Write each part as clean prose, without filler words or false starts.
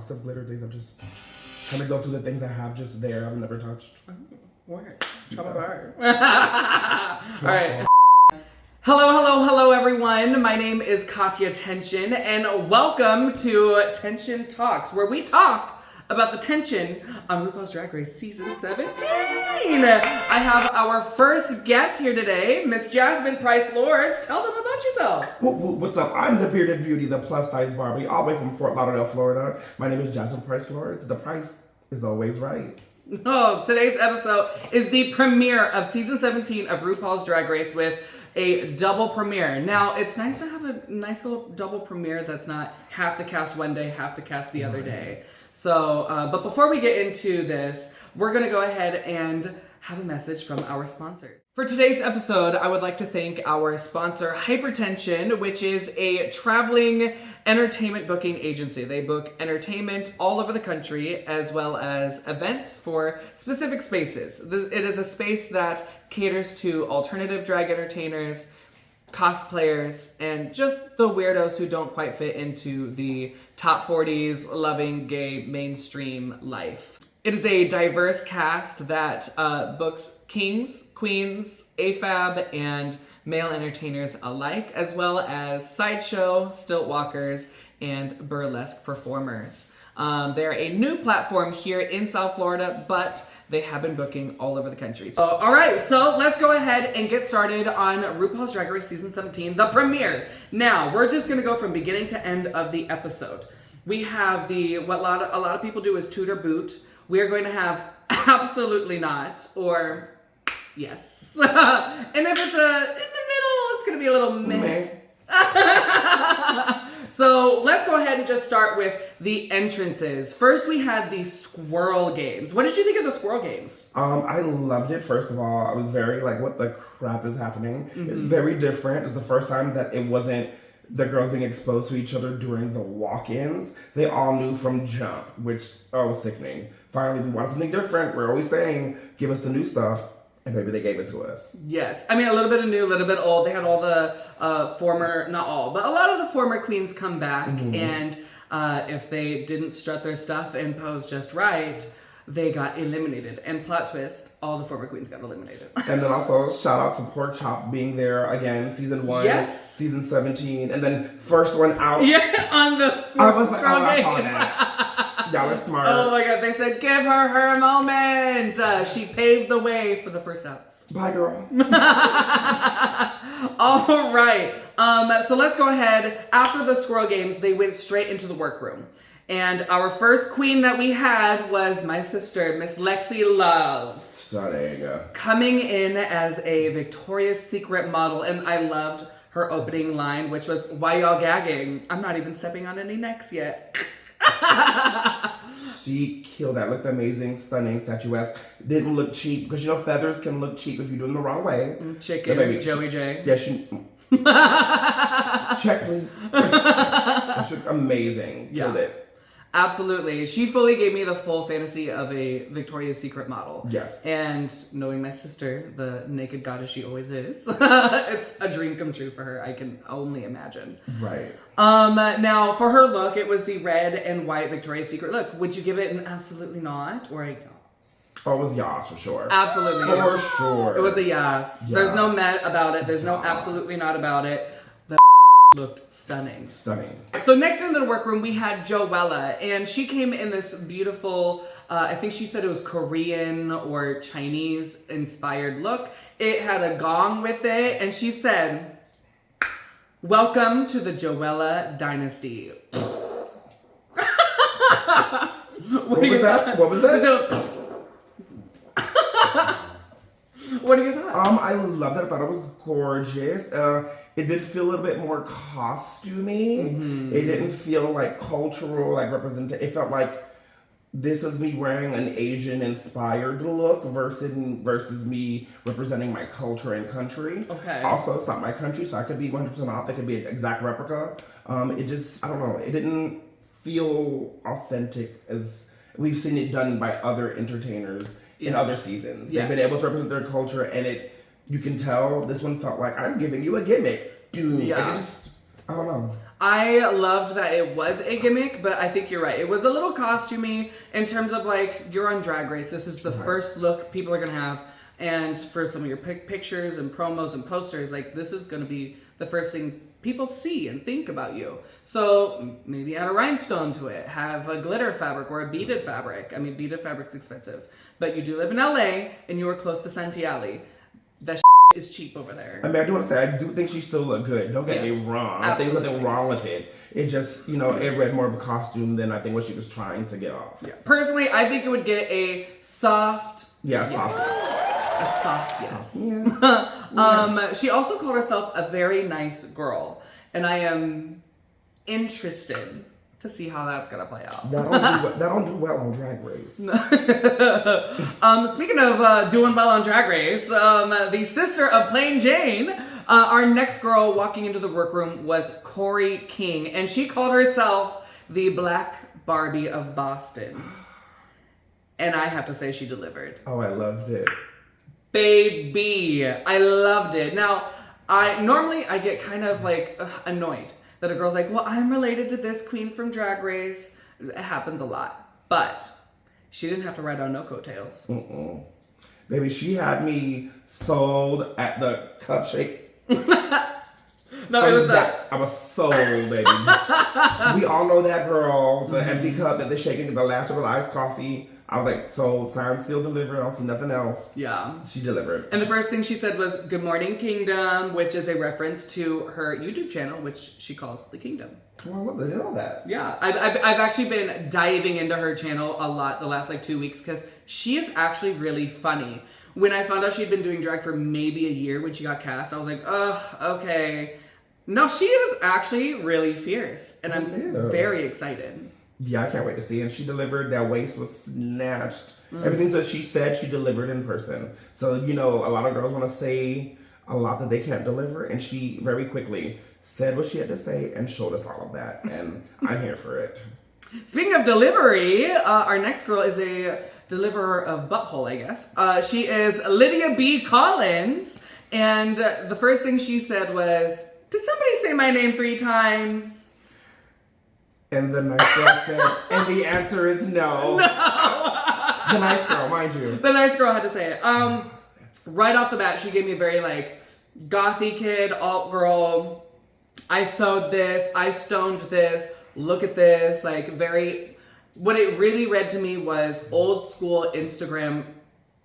box of glitter things. I'm just trying to go through the things I have just there I've never touched. What? All right. Hello, everyone. My name is Kahtya Tehnsion, and welcome to Tehnsion Talks, where we talk about the tension on RuPaul's Drag Race Season 17. I have our first guest here today, Miss Jasmine Pryce Lords. Tell them about yourself. What's up? I'm the bearded beauty, the plus-size Barbie, all the way from Fort Lauderdale, Florida. My name is Jasmine Pryce Lords. The price is always right. Oh, today's episode is the premiere of Season 17 of RuPaul's Drag Race with a double premiere. Now, it's nice to have a nice little double premiere that's not half the cast one day, half the cast the other day. So, but before we get into this, we're going to go ahead and have a message from our sponsors. For today's episode, I would like to thank our sponsor, Hypertension, which is a traveling entertainment booking agency. They book entertainment all over the country, as well as events for specific spaces. It is a space that caters to alternative drag entertainers, cosplayers, and just the weirdos who don't quite fit into the top 40s loving gay mainstream life. It is a diverse cast that books kings, queens, AFAB, and male entertainers alike, as well as sideshow, stilt walkers, and burlesque performers. They're a new platform here in South Florida, but they have been booking all over the country. So, all right, so let's go ahead and get started on RuPaul's Drag Race Season 17, the premiere. Now, we're just gonna go from beginning to end of the episode. We have what a lot of people do is toot or boot. We are going to have absolutely not, or yes. And if it's in the middle, it's going to be a little meh. So let's go ahead and just start with the entrances. First, we had the squirrel games. What did you think of the squirrel games? I loved it. First of all, I was very like, what the crap is happening? It's very different. It's the first time that it wasn't the girls being exposed to each other during the walk-ins. They all knew from jump, which was sickening. Finally, we wanted something different. We're always saying, give us the new stuff, and maybe they gave it to us. Yes. I mean, a little bit of new, a little bit old. They had all the former, not all, but a lot of the former queens come back, and if they didn't strut their stuff and pose just right, they got eliminated. And plot twist, all the former queens got eliminated. And then also, shout out to Pork Chop being there again, season 1, yes. Season 17, and then first one out. Yeah, on the I was like, oh, I saw that. Y'all are smart. Oh my god, they said, give her moment. She paved the way for the first outs. Bye, girl. All right. So let's go ahead. After the squirrel games, they went straight into the workroom. And our first queen that we had was my sister, Miss Lexi Love. Stunning. Coming in as a Victoria's Secret model. And I loved her opening line, which was, why y'all gagging? I'm not even stepping on any necks yet. She killed that. Looked amazing, stunning, statuesque. Didn't look cheap, because you know feathers can look cheap if you're doing the wrong way. Chicken, yeah, Joey J. Yeah, she... Check, please. She looked amazing. Killed it. Absolutely. She fully gave me the full fantasy of a Victoria's Secret model. Yes. And knowing my sister, the naked goddess she always is, it's a dream come true for her. I can only imagine. Right. Now, for her look, it was the red and white Victoria's Secret look. Would you give it an absolutely not or a yes? Oh, it was yas for sure. Absolutely. For sure. It was a yes. There's no met about it. There's no absolutely not about it. The looked stunning. Stunning. So next into the workroom, we had Joella, and she came in this beautiful, I think she said it was Korean or Chinese inspired look. It had a gong with it, and she said, welcome to the Joella dynasty. What was that? What was that? What are your thoughts? I loved it. I thought it was gorgeous. It did feel a little bit more costumey. It didn't feel like cultural, like representation. It felt like this is me wearing an Asian-inspired look versus me representing my culture and country. Okay. Also, it's not my country, so I could be 100% off. It could be an exact replica. It just, I don't know. It didn't feel authentic as we've seen it done by other entertainers in other seasons. They've been able to represent their culture, and you can tell this one felt like, I'm giving you a gimmick, dude. Yeah. Like I don't know. I loved that it was a gimmick, but I think you're right. It was a little costumey in terms of like, you're on Drag Race. This is the first look people are going to have. And for some of your pictures and promos and posters, like this is going to be the first thing people see and think about you. So maybe add a rhinestone to it. Have a glitter fabric or a beaded fabric. I mean, beaded fabric's expensive. But you do live in LA and you are close to Santiago. That is cheap over there. I mean, I do want to say, I do think she still looked good. Don't get me wrong. I think there's nothing wrong with it. It just, you know, it read more of a costume than I think what she was trying to get off. Yeah. Personally, I think it would get a soft... Yeah, soft. A soft yes. Yeah. She also called herself a very nice girl. And I am interested to see how that's gonna play out. That don't do well on Drag Race. Speaking of doing well on Drag Race, the sister of Plain Jane, our next girl walking into the workroom was Corey King, and she called herself the Black Barbie of Boston. And I have to say she delivered. Oh, I loved it. Baby, I loved it. Now, I get kind of like annoyed that a girl's like, well, I'm related to this queen from Drag Race. It happens a lot. But she didn't have to ride on no coattails. Baby, she had me sold at the cupshake. No, it was that. I was sold, baby. We all know that girl, the empty cup that they're shaking in the last of her iced coffee. I was like, sold, signed, sealed, delivered. I don't see nothing else. Yeah. She delivered. And the first thing she said was, Good Morning Kingdom, which is a reference to her YouTube channel, which she calls The Kingdom. Oh, I didn't know that. Yeah. I've actually been diving into her channel a lot the last like 2 weeks because she is actually really funny. When I found out she'd been doing drag for maybe a year when she got cast, I was like, okay. No, she is actually really fierce. And I'm very excited. Yeah, I can't wait to see it. And she delivered. That waist was snatched. Everything that she said, she delivered in person. So, you know, a lot of girls want to say a lot that they can't deliver. And she very quickly said what she had to say and showed us all of that. And I'm here for it. Speaking of delivery, our next girl is a deliverer of butthole, I guess. She is Lydia B. Collins. And the first thing she said was, did somebody say my name 3 times? And the nice girl said, and the answer is no. The nice girl, mind you. The nice girl had to say it. Right off the bat, she gave me a very like gothy kid, alt girl. I sewed this, I stoned this, look at this. Like very, what it really read to me was old school Instagram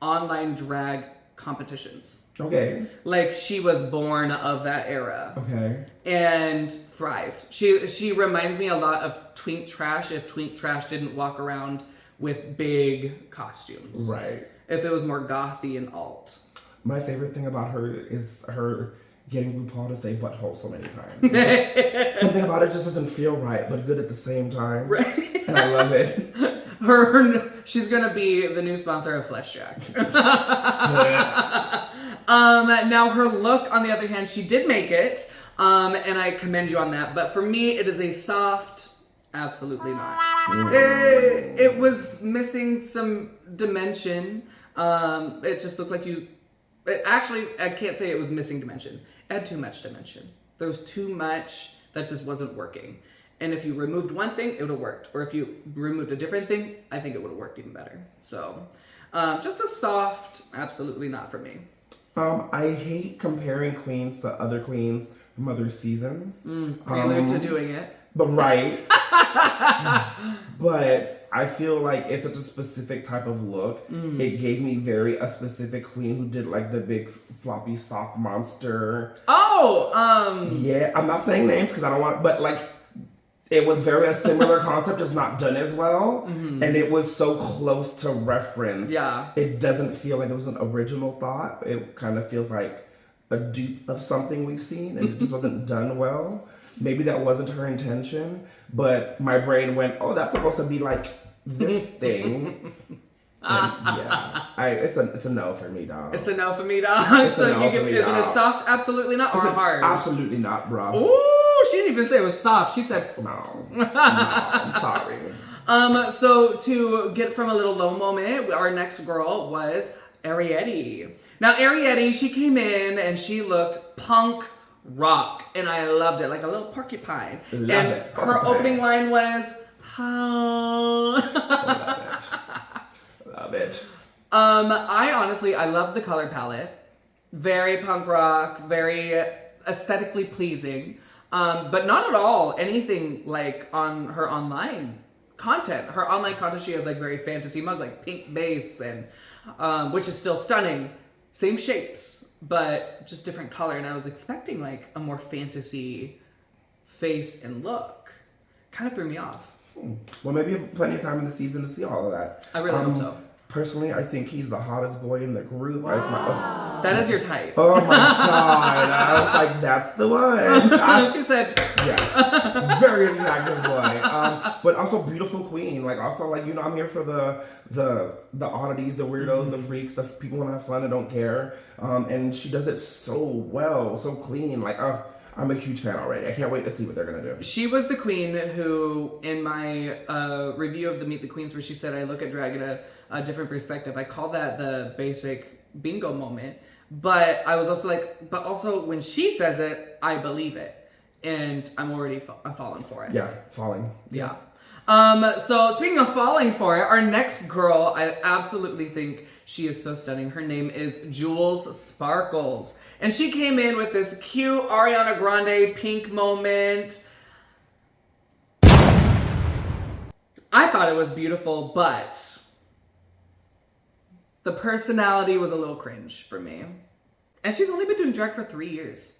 online drag competitions. Okay. Like she was born of that era. Okay. And thrived. She reminds me a lot of Twink Trash if Twink Trash didn't walk around with big costumes. Right. If it was more gothy and alt. My favorite thing about her is her getting RuPaul to say butthole so many times. Something about it just doesn't feel right, but good at the same time. Right. And I love it. She's gonna be the new sponsor of Flesh Jack. Yeah. Now her look, on the other hand, she did make it, and I commend you on that. But for me, it is a soft, absolutely not. It was missing some dimension. It just looked like actually, I can't say it was missing dimension. It had too much dimension. There was too much that just wasn't working. And if you removed one thing, it would have worked. Or if you removed a different thing, I think it would have worked even better. So, just a soft, absolutely not for me. I hate comparing queens to other queens from other seasons. Prelude to doing it. But right. But I feel like it's such a specific type of look. It gave me a specific queen who did like the big floppy sock monster. Yeah, I'm not saying names because I don't want, but like it was very a similar concept, just not done as well. And it was so close to reference. Yeah. It doesn't feel like it was an original thought. It kind of feels like a dupe of something we've seen, and it just wasn't done well. Maybe that wasn't her intention, but my brain went, oh, that's supposed to be like this thing. Yeah, it's a no for me, dog. It's a no for me, dog. It's a no for me, is it dog. a soft? Absolutely not, or hard? Absolutely not, bro. Ooh, she didn't even say it was soft. She said no. I'm sorry. So to get from a little low moment, our next girl was Ariete. Now Ariete, she came in and she looked punk Rock. And I loved it, like a little porcupine. Love and it. her opening line was, "How." Love it. I love the color palette. Very punk rock, very aesthetically pleasing. But not at all anything like on her online content. Her online content, she has like very fantasy mug, like pink base, and which is still stunning. Same shapes, but just different color. And I was expecting like a more fantasy face and look. Kind of threw me off. Well, maybe you have plenty of time in the season to see all of that. I really hope so. Personally, I think he's the hottest boy in the group. That is your type. Oh my God. I was like, that's the one. She said, yes. Very attractive boy. But also beautiful queen. Like, also, like, you know, I'm here for the oddities, the weirdos, the freaks, the people who have fun and don't care. And she does it so well, so clean. Like, I'm a huge fan already. I can't wait to see what they're going to do. She was the queen who, in my review of the Meet the Queens, where she said, I look at drag at a different perspective. I call that the basic bingo moment. But I was also like, but also when she says it, I believe it. And I'm already I'm falling for it. Yeah, falling. Yeah. So speaking of falling for it, our next girl, I absolutely think she is so stunning. Her name is Jules Sparkles. And she came in with this cute Ariana Grande pink moment. I thought it was beautiful, but the personality was a little cringe for me. And she's only been doing drag for 3 years.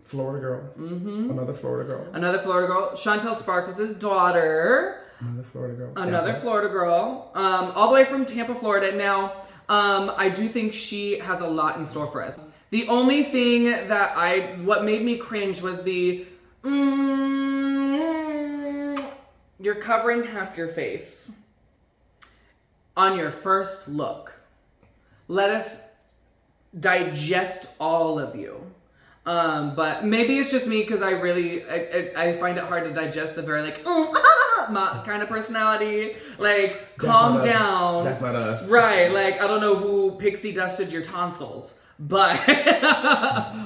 Florida girl. Mm-hmm. Another Florida girl. Another Florida girl. Chantel Sparkles' daughter. Another Florida girl. Another Tampa. Florida girl. All the way from Tampa, Florida. Now, I do think she has a lot in store for us. The only thing that what made me cringe was the, you're covering half your face on your first look. Let us digest all of you. But maybe it's just me because I find it hard to digest the very like kind of personality. Like, calm down. That's not us. Right. Like, I don't know who pixie dusted your tonsils, but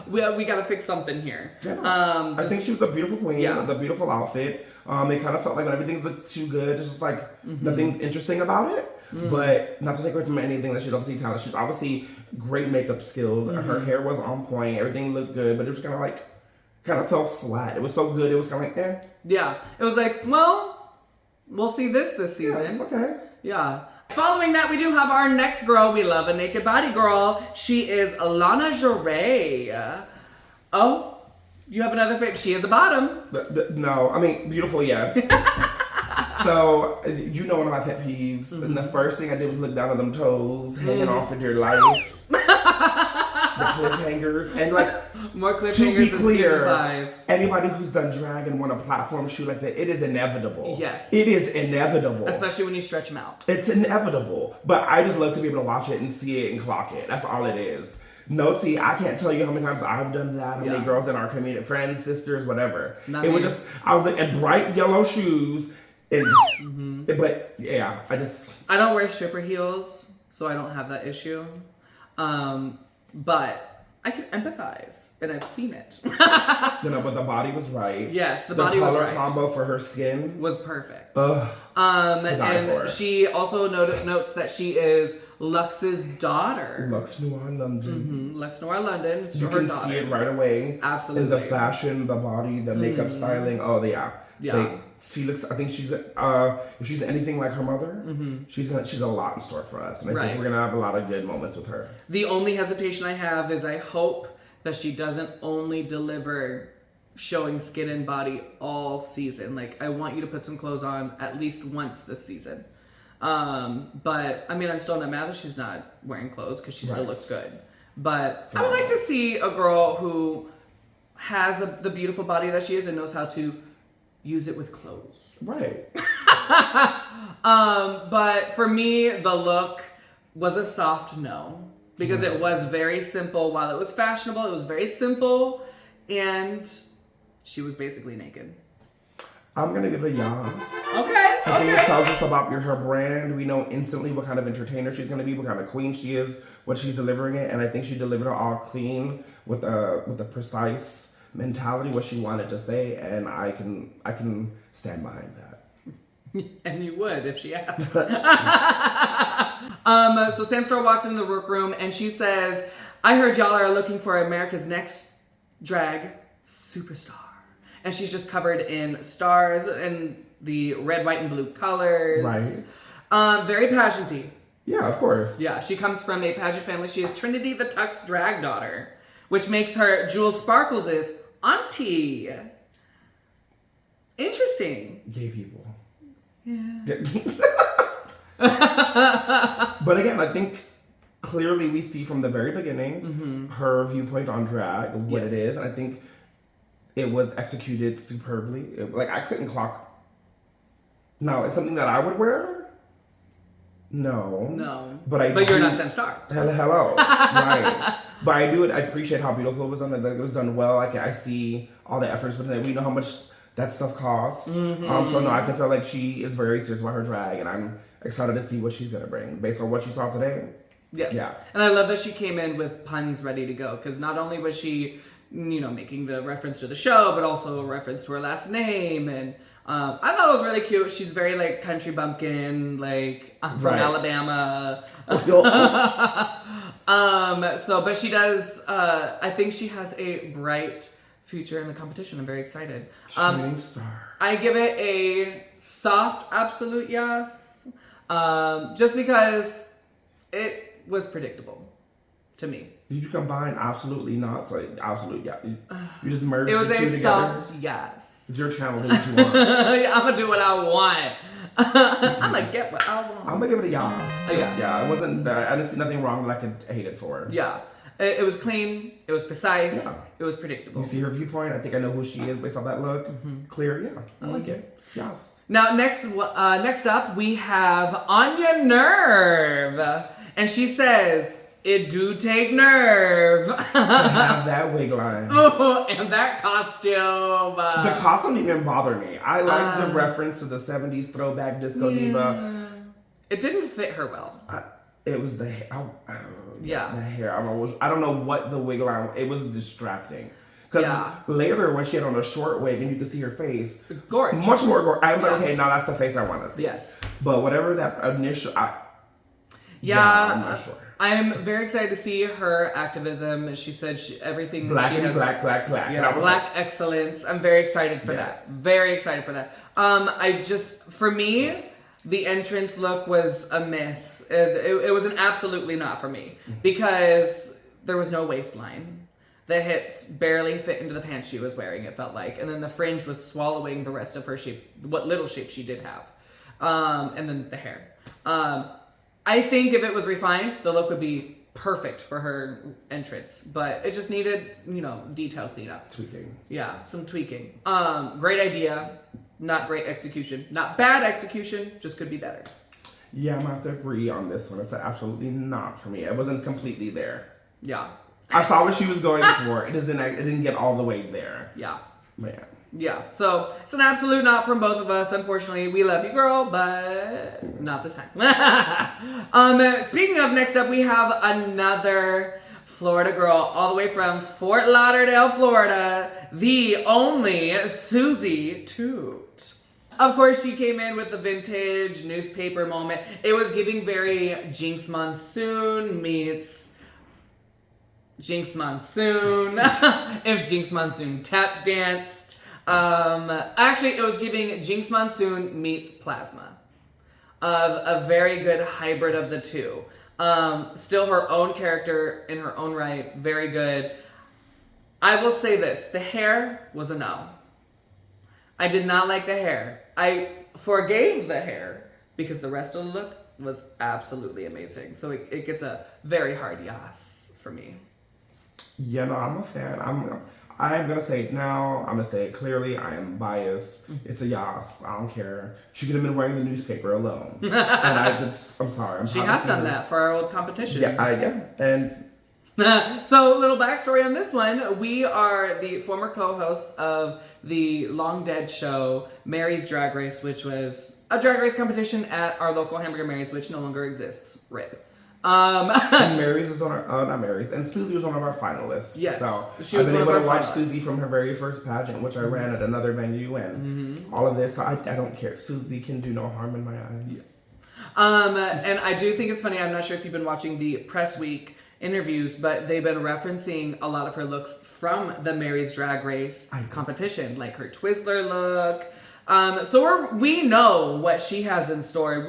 we got to fix something here. Yeah. I think she was a beautiful queen. Yeah. The beautiful outfit. It kind of felt like when everything looks too good, it's just like nothing's interesting about it. But not to take away from anything that she's obviously talented. She's obviously great makeup skilled. Her hair was on point. Everything looked good, but it was kind of fell flat. It was so good. It was kind of like, eh. Yeah. It was like, well, we'll see this season. Yeah, okay. Yeah. Following that, we do have our next girl. We love a naked body girl. She is Lana Jarre. Oh, you have another favorite. She is a bottom. No, I mean, beautiful, yes. So, you know one of my pet peeves. And the first thing I did was look down at them toes, hanging off in your life. The cliffhangers. And like, more cliffhangers to be in clear, season 5. Anybody who's done drag and won a platform shoot like that, it is inevitable. Yes. It is inevitable. Especially when you stretch them out. It's inevitable. But I just love to be able to watch it and see it and clock it. That's all it is. No, see, I can't tell you how many times I've done that. How many girls in our community, friends, sisters, whatever. It was just, I was like, in bright yellow shoes. And just, but yeah, I don't wear stripper heels, so I don't have that issue. But I can empathize, and I've seen it. But the body was right. Yes, the body was right. The color combo for her skin was perfect. And she also notes that she is Lux's daughter. Lux Noir London. Lux Noir London. You can see it right away. Absolutely. In the fashion, the body, the makeup styling. Oh, yeah. She looks. I think she's. If she's anything like her mother, she's a lot in store for us, and I think we're gonna have a lot of good moments with her. The only hesitation I have is I hope that she doesn't only deliver showing skin and body all season. Like, I want you to put some clothes on at least once this season. But I mean, I'm still not mad that she's not wearing clothes because she still looks good. But I would like to see a girl who has the beautiful body that she is and knows how to use it with clothes. Right. But for me, the look was a soft no. Because it was very simple. While it was fashionable, it was very simple. And she was basically naked. I'm gonna give it a yas. Okay. I think it tells us about her brand. We know instantly what kind of entertainer she's gonna be, what kind of queen she is, what she's delivering it, and I think she delivered it all clean with a precise mentality, what she wanted to say, and I can stand behind that. And you would if she asked. So Sam Storr walks into the workroom and she says, "I heard y'all are looking for America's next drag superstar." And she's just covered in stars and the red, white, and blue colors. Right. Very pageanty. Yeah, of course. Yeah, she comes from a pageant family. She is Trinity the Tuck's drag daughter, which makes her Jewel Sparkles' auntie. Interesting. Gay people. Yeah. But again, I think clearly we see from the very beginning her viewpoint on drag, what it is. And I think it was executed superbly. I couldn't clock. No, it's something that I would wear. No. But you're not Sam Storr. Hello. Right. But I appreciate how beautiful it was done. It was done well. I see all the efforts, but then we know how much that stuff costs. So no, I can tell she is very serious about her drag, and I'm excited to see what she's gonna bring based on what you saw today. Yes. Yeah. And I love that she came in with puns ready to go, because not only was she, making the reference to the show, but also a reference to her last name, and I thought it was really cute. She's very country bumpkin, I'm from Alabama. But she does. I think she has a bright future in the competition. I'm very excited. Shining star. I give it a soft absolute yes, just because it was predictable to me. Did you combine absolutely not? Absolute yeah. You just merged it was the two a together? Soft yes. It's your channel. Do what you want. I'm gonna do what I want. I'm gonna get what I want. I'm gonna give it a yes. Yes. Yeah, it wasn't. I didn't see nothing wrong that I could hate it for. Yeah. It was clean. It was precise. Yeah. It was predictable. You see her viewpoint. I think I know who she is based on that look. Clear. Yeah, I like it. Yes. Now, next up, we have Anya Nerve. And she says, "It do take nerve." To have that wig line. Oh, and that costume. The costume didn't even bother me. I like the reference to the 70s throwback disco diva. It didn't fit her well. It was the hair. The hair. I don't know what the wig line. It was distracting. Because later, when she had on a short wig and you could see her face, gorgeous, much more gorgeous. I was like, okay, now that's the face I want to see. Yes. But whatever that initial, I'm not sure. I'm very excited to see her activism. She said everything. Black she and has, black. Yeah, black excellence. I'm very excited for that. Very excited for that. For me, the entrance look was a miss. It was an absolutely not for me because there was no waistline. The hips barely fit into the pants she was wearing, it felt like. And then the fringe was swallowing the rest of her shape, what little shape she did have. And then the hair. I think if it was refined, the look would be perfect for her entrance. But it just needed, detail cleanup. Tweaking. Yeah, some tweaking. Great idea. Not great execution. Not bad execution, just could be better. Yeah, I'm going to have to agree on this one. It's absolutely not for me. It wasn't completely there. Yeah. I saw what she was going for. It didn't get all the way there. Yeah. Man. Yeah. So it's an absolute not from both of us. Unfortunately, we love you, girl, but not this time. Speaking of, next up, we have another Florida girl, all the way from Fort Lauderdale, Florida, the only Susie Toot. Of course, she came in with the vintage newspaper moment. It was giving very Jinx Monsoon meets Jinx Monsoon. If Jinx Monsoon tap danced. Actually, it was giving Jinx Monsoon meets Plasma. Of a very good hybrid of the two. Still her own character in her own right. Very good. I will say this. The hair was a no. I did not like the hair. I forgave the hair because the rest of the look was absolutely amazing. So it gets a very hard yes for me. Yeah, no, I'm a fan. I'm gonna say it now. I'm gonna say it clearly. I am biased. It's a yas. I don't care. She could have been wearing the newspaper alone. And I'm sorry. She has done that for our old competition. Yeah, and So, little backstory on this one. We are the former co-hosts of the long dead show, Mary's Drag Race, which was a drag race competition at our local Hamburger Mary's, which no longer exists. RIP. And Mary's was on our, not Mary's, and Susie was one of our finalists. Yes. So I've been able to watch Susie from her very first pageant, which I ran at another venue, and all of this. So I don't care. Susie can do no harm in my eyes. Yeah. And I do think it's funny. I'm not sure if you've been watching the press week interviews, but they've been referencing a lot of her looks from the Mary's Drag Race competition, like her Twizzler look. So we know what she has in store.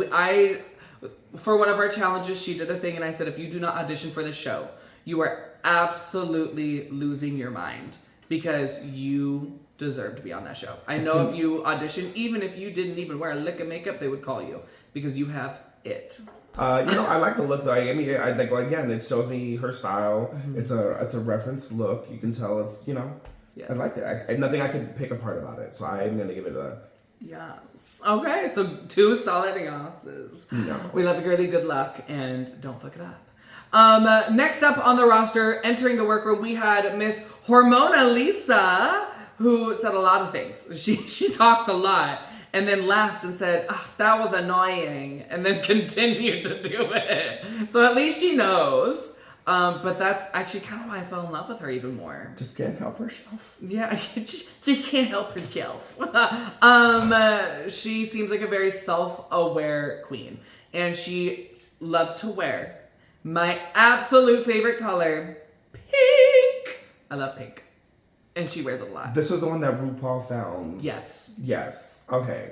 For one of our challenges, she did a thing, and I said, if you do not audition for this show, you are absolutely losing your mind because you deserve to be on that show. I know if you audition, even if you didn't even wear a lick of makeup, they would call you because you have it. I like the look though. I mean, I think, well, again, it shows me her style. It's a reference look. You can tell it's, Yes. I like it. Nothing I could pick apart about it. So I'm gonna give it a yes. Okay, so 2 solid yeses. no. We love you, girly. Good luck, and don't fuck it up. Next up on the roster, entering the workroom, we had Miss Hormona Lisa, who said a lot of things. She talks a lot. And then laughs and said, that was annoying. And then continued to do it. So at least she knows. But that's actually kind of why I fell in love with her even more. Just can't help herself. Yeah, she can't help herself. She seems like a very self-aware queen. And she loves to wear my absolute favorite color, pink. I love pink. And she wears a lot. This was the one that RuPaul found. Yes. Yes. Okay.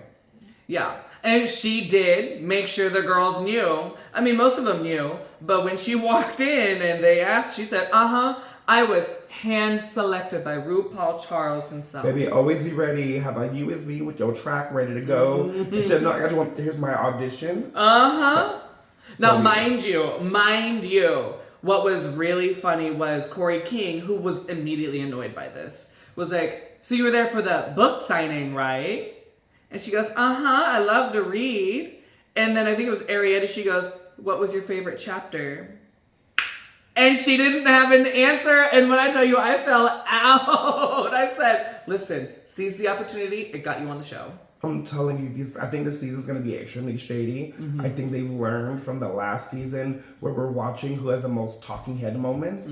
Yeah. And she did make sure the girls knew. I mean, most of them knew. But when she walked in and they asked, she said, I was hand selected by RuPaul Charles himself. Baby, always be ready. Have a USB with your track ready to go. She said, no, here's my audition. Now, mind you, what was really funny was Corey King, who was immediately annoyed by this, was like, so you were there for the book signing, right? And she goes, I love to read. And then I think it was Arietta, she goes, what was your favorite chapter? And she didn't have an answer. And when I tell you, I fell out. I said, listen, seize the opportunity. It got you on the show. I'm telling you, I think this season's going to be extremely shady. I think they've learned from the last season where we're watching who has the most talking head moments.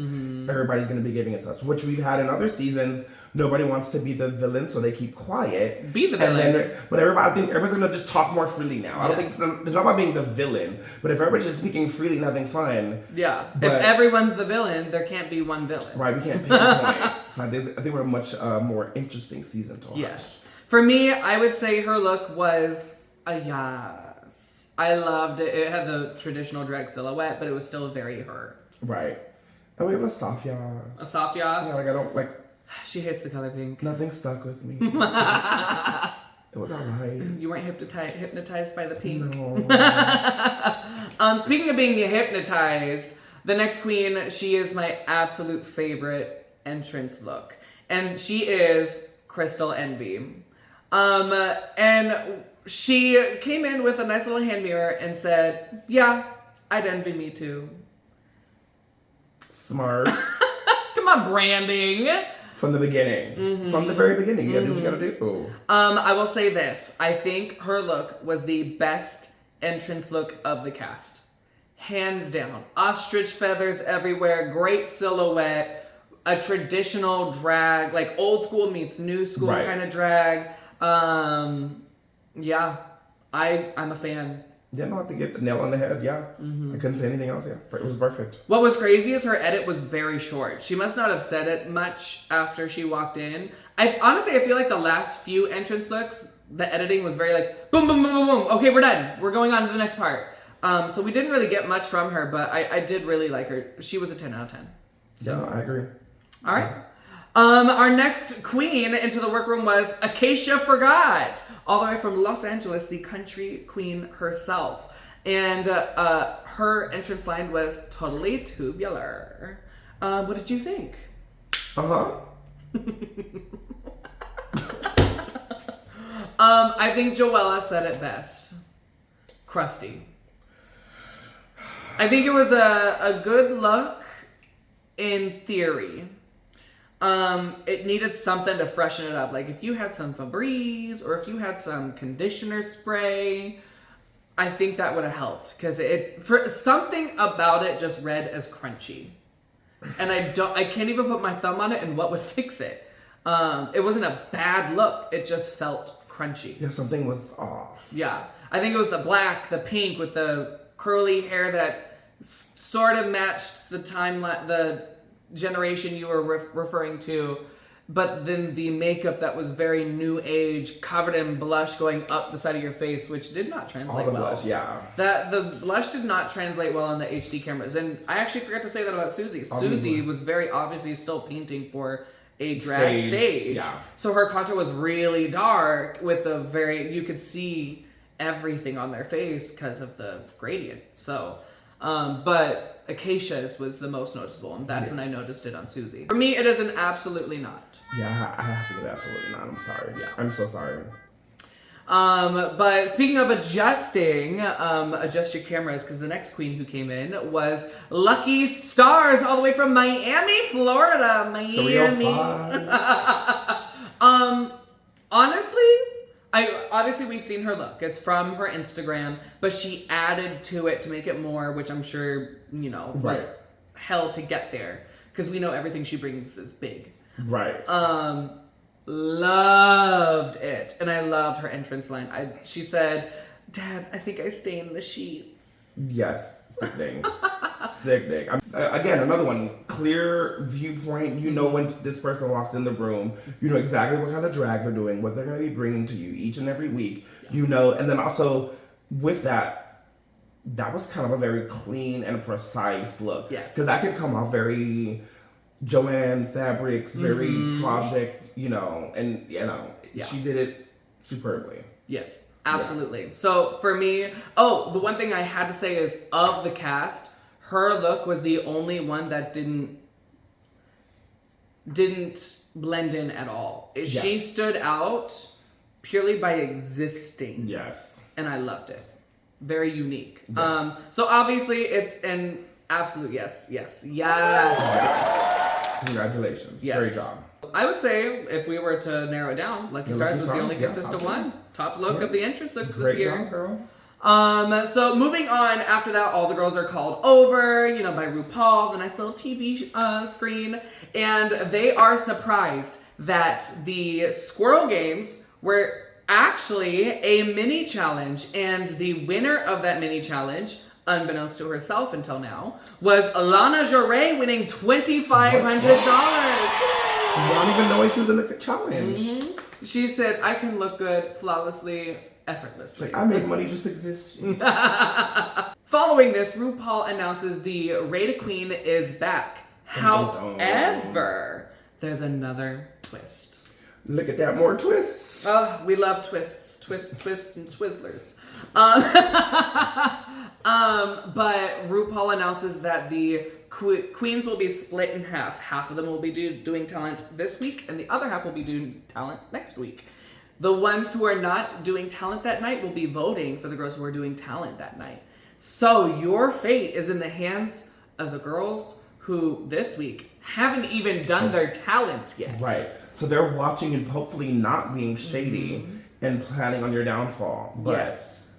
Everybody's going to be giving it to us, which we've had in other seasons. Nobody wants to be the villain, so they keep quiet. Be the villain. But I think everybody's going to just talk more freely now. I don't think it's not about being the villain, but if everybody's just speaking freely and having fun. Yeah. If everyone's the villain, there can't be one villain. Right, we can't pick a point. So I think we're a much more interesting season to watch. Yes. For me, I would say her look was a yes. I loved it. It had the traditional drag silhouette, but it was still very her. Right. And we have a soft yas. A soft yas? Yeah, like I don't like... She hates the color pink. Nothing stuck with me. It was alright. You weren't hypnotized by the pink? No. Speaking of being hypnotized, the next queen, she is my absolute favorite entrance look. And she is Crystal Envy. And she came in with a nice little hand mirror and said, yeah, I'd envy me too. Smart. Come on, branding. From the beginning. From the very beginning. You gotta do what you gotta do. I will say this. I think her look was the best entrance look of the cast. Hands down. Ostrich feathers everywhere. Great silhouette. A traditional drag. Like old school meets new school kind of drag. Yeah. I'm a fan. Yeah, no, I have to get the nail on the head, yeah. I couldn't say anything else, yeah. It was perfect. What was crazy is her edit was very short. She must not have said it much after she walked in. Honestly, I feel like the last few entrance looks, the editing was very like, boom, boom, boom, boom, boom. Okay, we're done. We're going on to the next part. So we didn't really get much from her, but I did really like her. She was a 10 out of 10. So. Yeah, I agree. All right. Our next queen into the workroom was Acacia Forgot, all the way from Los Angeles, the country queen herself. And her entrance line was totally tubular. What did you think? I think Joella said it best. Crusty. I think it was a good look. in theory, it needed something to freshen it up. Like if you had some Febreze or if you had some conditioner spray, I think that would have helped, because for something about it just read as crunchy, and I can't even put my thumb on it and what would fix it. It wasn't a bad look. It just felt crunchy. Yeah, something was off. Yeah, I think it was the black, the pink with the curly hair that sort of matched the generation you were referring to, but then the makeup that was very new age, covered in blush going up the side of your face, which did not translate well. Blush, yeah. The blush did not translate well on the HD cameras, and I actually forgot to say that about Susie. Susie was very obviously still painting for a drag stage. Yeah. So her contour was really dark with you could see everything on their face because of the gradient. So, but Acacia's was the most noticeable, and that's when I noticed it on Susie. For me, it is an absolutely not. Yeah, I have to get absolutely not. I'm sorry. Yeah, I'm so sorry. But speaking of adjusting, adjust your cameras, because the next queen who came in was Lucky Stars, all the way from Miami, Florida. Miami. 305. Honestly, obviously we've seen her look. It's from her Instagram, but she added to it to make it more, which I'm sure, was hell to get there, because we know everything she brings is big. Right. Loved it. And I loved her entrance line. She said, "Dad, I think I stained the sheets." Yes. Sickening. Sickening. Again, another one. Clear viewpoint. You know when this person walks in the room. You know exactly what kind of drag they're doing, what they're going to be bringing to you each and every week. You know, and then also with that was kind of a very clean and precise look. Yes. Because that can come off very Joanne Fabrics, very project, and she did it superbly. Yes, absolutely. Yeah. So for me, the one thing I had to say is, of the cast, her look was the only one that didn't blend in at all. Yeah. She stood out purely by existing. Yes. And I loved it. Very unique. Yeah. So obviously it's an absolute yes. Congratulations. Yes. Great job. I would say, if we were to narrow it down, Lucky Stars was the only consistent one. Top look of the entrance looks this year. Great job, girl. So moving on, after that, all the girls are called over, by RuPaul, the nice little TV screen, and they are surprised that the Squirrel Games were actually a mini challenge, and the winner of that mini challenge, unbeknownst to herself until now, was Lana Jarre, winning $2,500. Not even knowing she was in the challenge. Mm-hmm. She said, "I can look good flawlessly, effortlessly. I make money just exist." Following this, RuPaul announces the Rated Queen is back. However, there's another twist. Look at that, more twists. Oh, we love twists. Twists, and Twizzlers. But RuPaul announces that the queens will be split in half. Half of them will be doing talent this week, and the other half will be doing talent next week. The ones who are not doing talent that night will be voting for the girls who are doing talent that night. So your fate is in the hands of the girls who this week haven't even done their talents yet. Right. So they're watching and hopefully not being shady and planning on your downfall. But yes.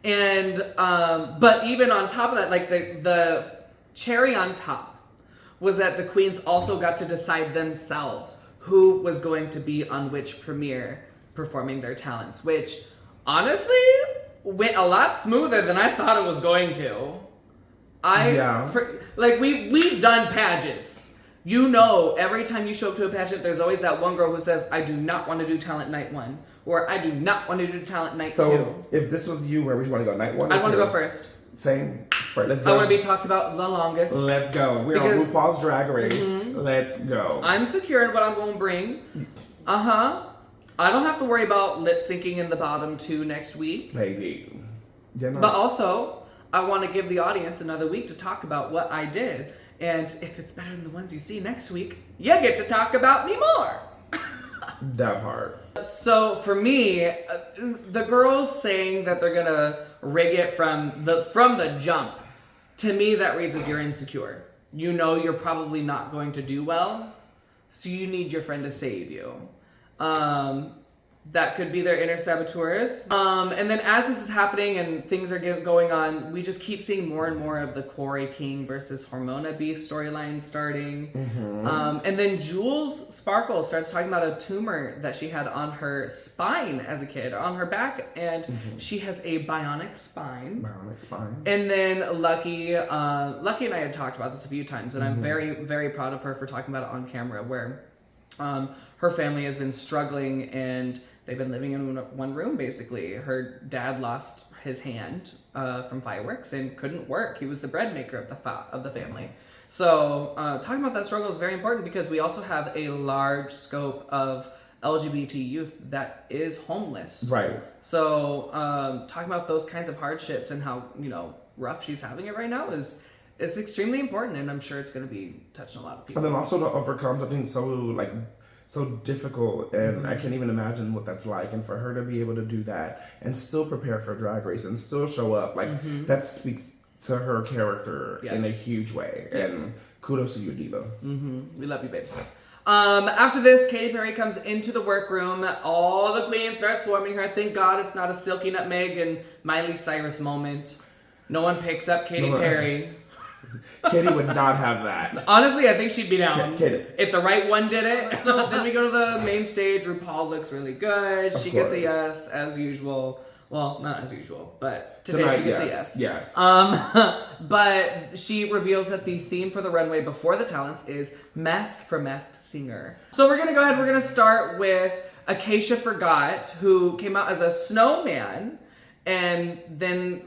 And but even on top of that, like the cherry on top was that the queens also got to decide themselves who was going to be on which premiere performing their talents, which honestly went a lot smoother than I thought it was going to. We've done pageants. Every time you show up to a pageant, there's always that one girl who says, "I do not want to do talent night 1," or "I do not want to do talent night 2." So if this was you, where would you want to go? Night 1? I want to go first. Same. Let's go. I want to be talked about the longest. Let's go. We're on RuPaul's Drag Race. Let's go. I'm secure in what I'm going to bring. I don't have to worry about lip syncing in the bottom 2 next week. Baby. But also, I want to give the audience another week to talk about what I did. And if it's better than the ones you see next week, you get to talk about me more. That part. So for me, the girls saying that they're gonna rig it from the jump, to me that reads as you're insecure. you know you're probably not going to do well, so you need your friend to save you. That could be their inner saboteurs. And then as this is happening and things are going on, we just keep seeing more and more of the Corey King versus Hormona Beast storyline starting. And then Jules Sparkle starts talking about a tumor that she had on her spine as a kid, on her back, and she has a bionic spine. Bionic spine. And then Lucky and I had talked about this a few times, and I'm very, very proud of her for talking about it on camera, where her family has been struggling and they've been living in one room, basically. Her dad lost his hand from fireworks and couldn't work. He was the bread maker of the family. So talking about that struggle is very important because we also have a large scope of LGBT youth that is homeless. Right. So talking about those kinds of hardships and how, rough she's having it right now is extremely important, and I'm sure it's going to be touching a lot of people. And then also to overcome something so difficult, and I can't even imagine what that's like, and for her to be able to do that and still prepare for Drag Race and still show up, that speaks to her character in a huge way. Yes. And kudos to you, Diva. We love you, babes. After this, Katy Perry comes into the workroom. All the queens start swarming her. Thank God it's not a Silky Nutmeg and Miley Cyrus moment. No one picks up Katy Perry. Katy would not have that. Honestly, I think she'd be down Katy. if the right one did it. So then we go to the main stage. RuPaul looks really good. She gets a yes, as usual. Well, not as usual, but today Tonight, she gets a yes. Yes. But she reveals that the theme for the runway before the talents is Mask for Masked Singer. So we're going to go ahead. We're going to start with Acacia Forgot, who came out as a snowman and then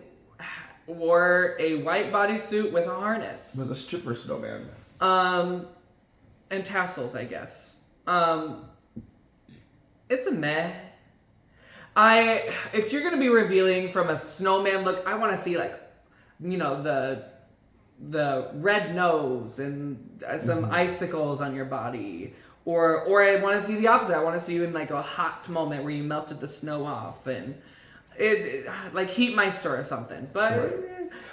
wore a white bodysuit with a harness. With a stripper snowman. And tassels, I guess. It's a meh. If you're gonna be revealing from a snowman look, I want to see the red nose and some icicles on your body, or I want to see the opposite. I want to see you in like a hot moment where you melted the snow off and it like Heatmeister or something. But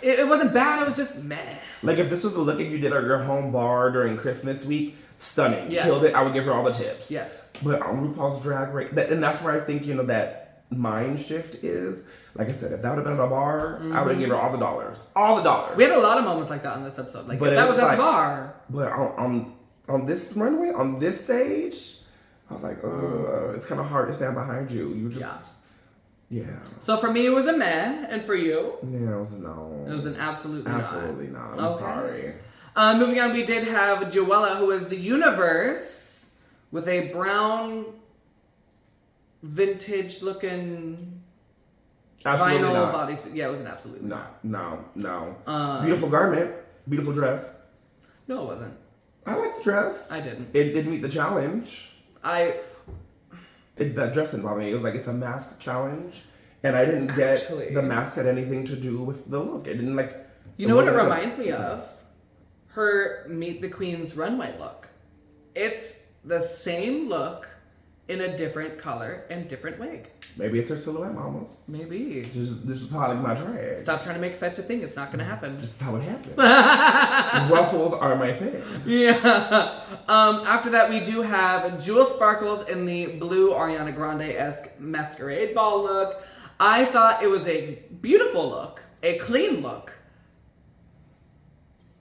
it wasn't bad. It was just meh. Like if this was the look that you did at your home bar during Christmas week, stunning. Yes. Killed it. I would give her all the tips. Yes. But on RuPaul's Drag Race, and that's where I think, that mind shift is. Like I said, if that would have been at a bar, I would have given her all the dollars. All the dollars. We had a lot of moments like that on this episode. Like, but if that was at the bar. But on this runway, on this stage, I was like, it's kind of hard to stand behind you. You just... Yeah. So for me, it was a meh, and for you? Yeah, it was a no. It was an absolutely not. I'm sorry. Moving on, we did have Joella, who is the Universe, with a brown, vintage-looking Absolutely vinyl not. bodysuit. Yeah, it was an absolutely No. Beautiful garment. Beautiful dress. No, it wasn't. I like the dress. I didn't. It didn't meet the challenge. That dress didn't bother me. It was like, it's a mask challenge. And I didn't get the mask had anything to do with the look. It didn't like... You know what it reminds me of? Her Meet the Queen's runway look. It's the same look in a different color and different wig. Maybe it's her silhouette, mama. Maybe. This is how I like my drag. Stop trying to make fetch a thing. It's not going to happen. This is how it happens. Ruffles are my thing. Yeah. After that, we do have Jewel Sparkles in the blue Ariana Grande-esque masquerade ball look. I thought it was a beautiful look, a clean look.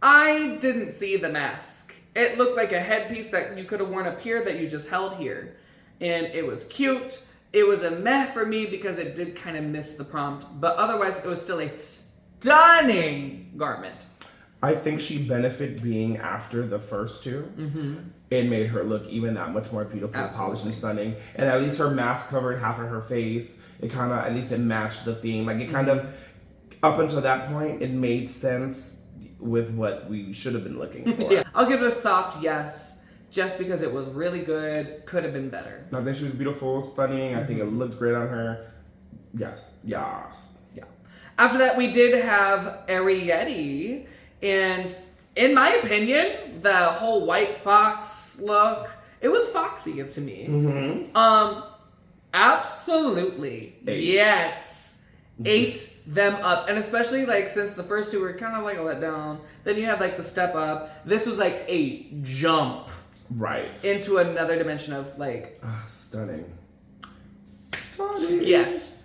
I didn't see the mask. It looked like a headpiece that you could have worn up here that you just held here. And it was cute. It was a meh for me because it did kind of miss the prompt. But otherwise, it was still a stunning garment. I think she benefited being after the first two. Mm-hmm. It made her look even that much more beautiful, polished, and stunning. And at least her mask covered half of her face. It kind of, at least it matched the theme. Like it kind of, up until that point, it made sense with what we should have been looking for. Yeah. I'll give it a soft yes, just because it was really good. Could have been better. I think she was beautiful, stunning. I think it looked great on her. Yes. Yeah. After that, we did have Ariete. And in my opinion, the whole white fox look, it was foxy to me. Mm-hmm. Absolutely. 8. Yes. 8 them up. And especially like since the first two were kind of like a letdown, then you had like the step up. This was like a jump right into another dimension of like stunning. Yes.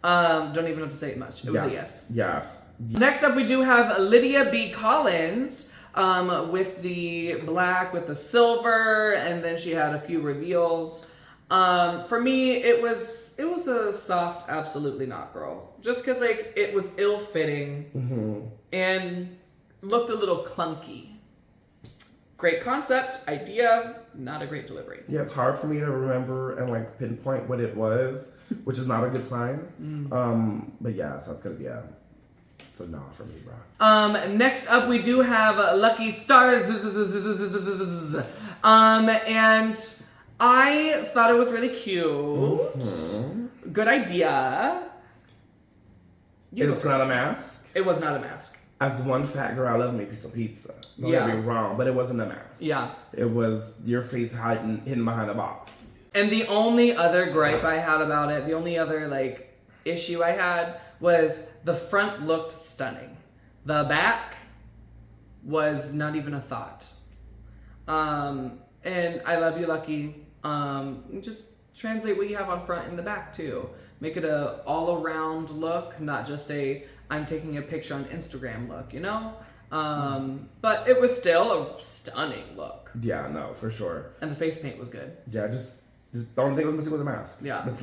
Don't even have to say it much. It was a yes. Yes. Next up, we do have Lydia B. Collins with the black, with the silver, and then she had a few reveals. For me, it was a soft, absolutely not, girl. Just because like it was ill-fitting and looked a little clunky. Great concept, idea, not a great delivery. Yeah, it's hard for me to remember and like pinpoint what it was, which is not a good sign. But yeah, so it's gonna be a no for me, bro. Next up we do have Lucky Stars. And I thought it was really cute. Good idea. It's not a mask? It was not a mask. As one fat girl, I love me a piece of pizza. Don't get me wrong, but it wasn't a mask. Yeah. It was your face hidden behind a box. And the only other gripe I had about it, the only other like issue I had was the front looked stunning. The back was not even a thought. And I love you, Lucky. Just translate what you have on front and the back too. Make it a all around look, not just a I'm taking a picture on Instagram look, you know? But it was still a stunning look. Yeah, no, for sure. And the face paint was good. Yeah, just the only thing that was missing was a mask. Yeah. That's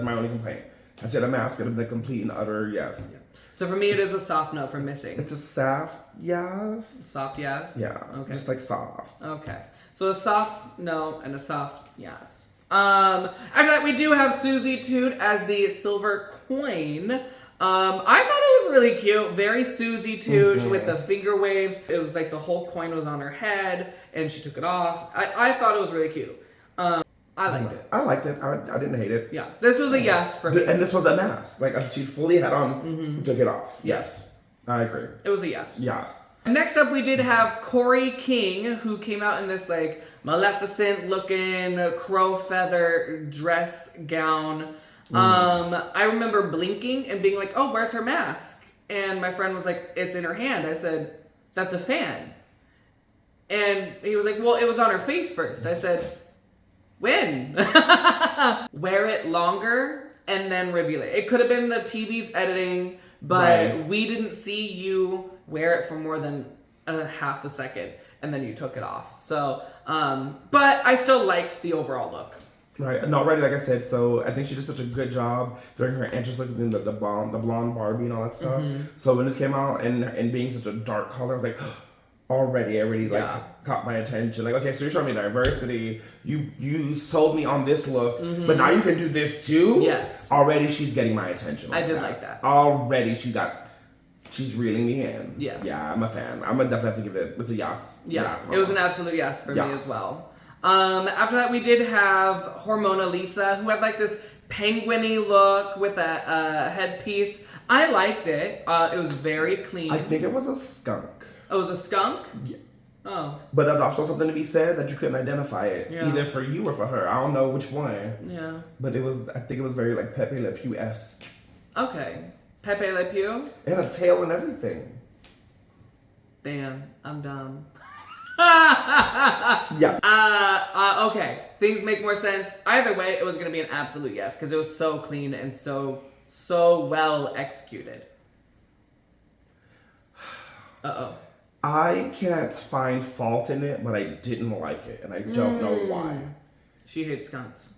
my only complaint. I said a mask would have been complete and utter yes. Yeah. So for me, it is a soft no for missing. It's a soft yes. Soft yes? Yeah, okay. Just like soft. Okay. So a soft no and a soft yes. After that, we do have Susie Toot as the silver coin. I thought it was really cute. Very Susie Toot with the finger waves. It was like the whole coin was on her head and she took it off. I thought it was really cute. I liked it. I liked it. I didn't hate it. Yeah. This was a yes for me. And this was a mask. Like she fully had on, took it off. Yes. I agree. It was a yes. Yes. Next up, we did have Corey King, who came out in this like Maleficent looking crow feather dress gown. I remember blinking and being like, oh, where's her mask? And my friend was like, it's in her hand. I said, that's a fan. And he was like, well, it was on her face first. I said, when? Wear it longer and then reveal it. It could have been the TV's editing, but we didn't see you wear it for more than a half a second and then you took it off. So, but I still liked the overall look. Right. And already, like I said, so I think she did such a good job during her entrance look in the blonde Barbie and all that stuff. So when this came out and being such a dark color, I was like, already like caught my attention. Like, okay, so you're showing me diversity. You sold me on this look, but now you can do this too? Yes. Already she's getting my attention. I did like that. Already she's reeling me in. Yes. Yeah, I'm a fan. I'm gonna definitely have to give it with a yes. Yeah, it was an absolute yes for me as well. After that, we did have Hormona Lisa, who had like this penguin-y look with a headpiece. I liked it. It was very clean. I think it was a skunk. Oh, it was a skunk? Yeah. Oh. But there's also something to be said that you couldn't identify it, either for you or for her. I don't know which one. Yeah. But I think it was very like Pepe Le Pew-esque. Okay. Pepe Le Pew? It had a tail and everything. Damn, I'm dumb. Yeah. Okay. Things make more sense. Either way, it was going to be an absolute yes because it was so clean and so well executed. Uh-oh. I can't find fault in it, but I didn't like it, and I don't know why. She hates skunks.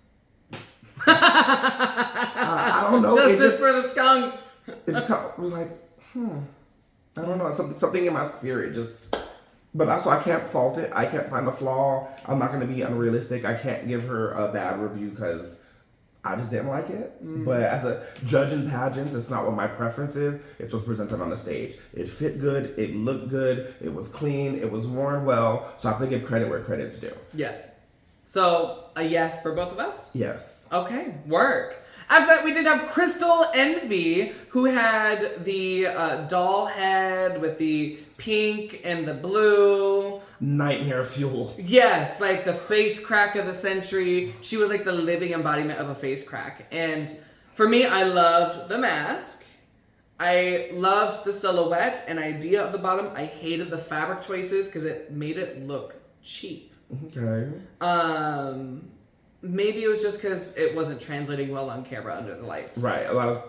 I don't know. Justice for the skunks. It just kind of was like, I don't know. Something in my spirit just... But also, I can't fault it. I can't find a flaw. I'm not going to be unrealistic. I can't give her a bad review because I just didn't like it. But as a judge in pageants, it's not what my preference is. It's what's presented on the stage. It fit good. It looked good. It was clean. It was worn well. So I have to give credit where credit's due. Yes. So, a yes for both of us? Yes. Okay, work. After that, we did have Crystal Envy, who had the doll head with the pink and the blue. Nightmare fuel. Yes, like the face crack of the century. She was like the living embodiment of a face crack. And for me, I loved the mask. I loved the silhouette and idea of the bottom. I hated the fabric choices because it made it look cheap. Okay. Maybe it was just because it wasn't translating well on camera under the lights. Right. A lot of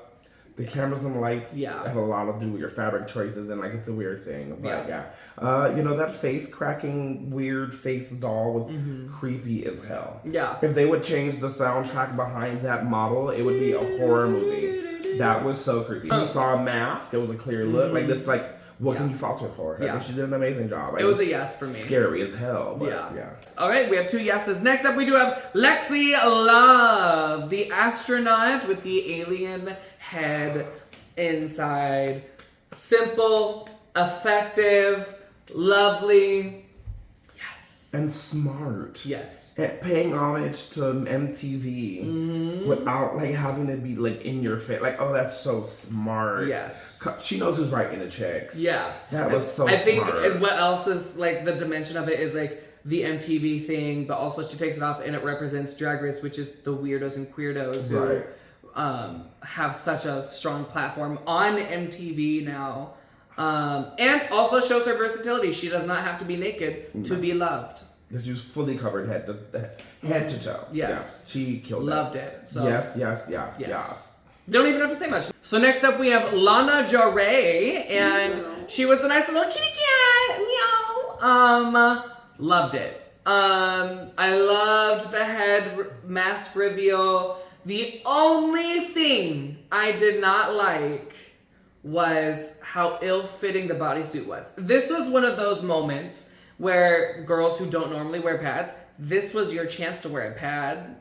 the cameras and the lights Yeah. have a lot to do with your fabric choices, and like it's a weird thing. But Yeah. that face cracking weird face doll was creepy as hell. Yeah. If they would change the soundtrack behind that model, it would be a horror movie. That was so creepy. We saw a mask. It was a clear look. Like this, like what can you falter for? I think she did an amazing job. Like, it was a yes for me. Scary as hell. But yeah. All right, we have 2 yeses. Next up, we do have Lexi Love, the astronaut with the alien head inside. Simple, effective, lovely. Yes. And smart. Yes. And paying homage to MTV without like having to be like in your face. Like, oh, that's so smart. Yes. She knows who's writing the checks. Yeah. That was so I think smart. what else is like the dimension of it is like the MTV thing, but also she takes it off and it represents Drag Race, which is the weirdos and queerdos who have such a strong platform on MTV now. And also shows her versatility. She does not have to be naked to be loved. Because she was fully covered head to toe. Yes. Yeah, she killed Loved it. it. So Yes. don't even have to say much. So next up we have Lana Jarre, and she was the nice little kitty cat. Meow. Loved it. I loved the head mask reveal. The only thing I did not like was how ill-fitting the bodysuit was. This was one of those moments where girls who don't normally wear pads, this was your chance to wear a pad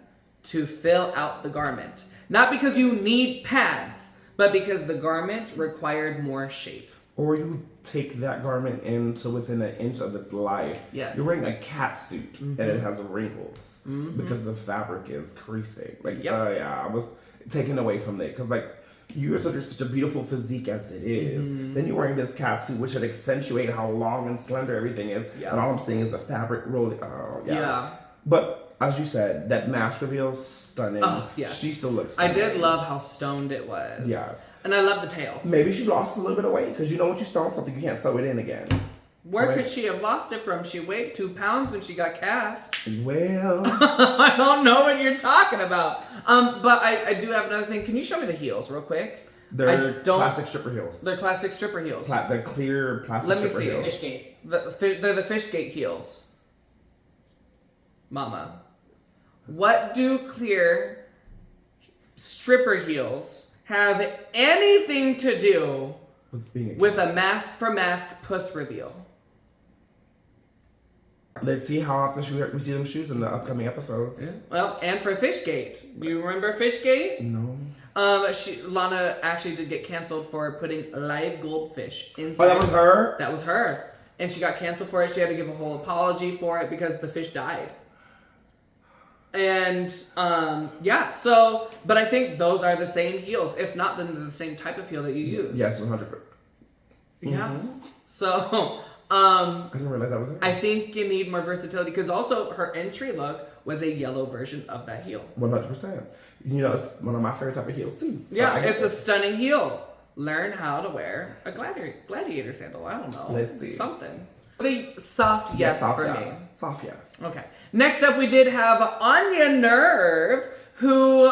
to fill out the garment. Not because you need pads, but because the garment required more shape. Or you take that garment into within an inch of its life. Yes. You're wearing a cat suit and it has wrinkles because the fabric is creasing. Like, I was taken away from it because like you are such a beautiful physique as it is. Then you're wearing this cat suit which should accentuate how long and slender everything is. And all I'm seeing is the fabric rolling. Oh, yeah. But as you said, that mask reveal is stunning. Oh, yes. She still looks stunning. I did love how stoned it was. Yes. And I love the tail. Maybe she lost a little bit of weight because you know when you stone something, you can't sew it in again. Where could she have lost it from? She weighed 2 pounds when she got cast. Well, I don't know what you're talking about. But I do have another thing. Can you show me the heels real quick? they're classic stripper heels. They're classic stripper heels. The clear plastic stripper heels. Fishgate. They're the Fishgate heels. Mama. What do clear stripper heels have anything to do with a mask for mask puss reveal? Let's see how often we see them shoes in the upcoming episodes. Yeah. Well, and for Fishgate. Do you remember Fishgate? No. Lana actually did get canceled for putting live goldfish inside. Oh, that was her? That was her. And she got canceled for it. She had to give a whole apology for it because the fish died. And, but I think those are the same heels. If not, then they're the same type of heel that you use. Yes, 100%. Yeah. So, I didn't realize that was her. I think you need more versatility because also her entry look was a yellow version of that heel. 100%. You know, it's one of my favorite type of heels too. So yeah, it's a stunning heel. Learn how to wear a gladiator sandal. I don't know. Let's see. Something. It's a soft yes for me. Soft yes. Okay. Next up, we did have Anya Nerve, who I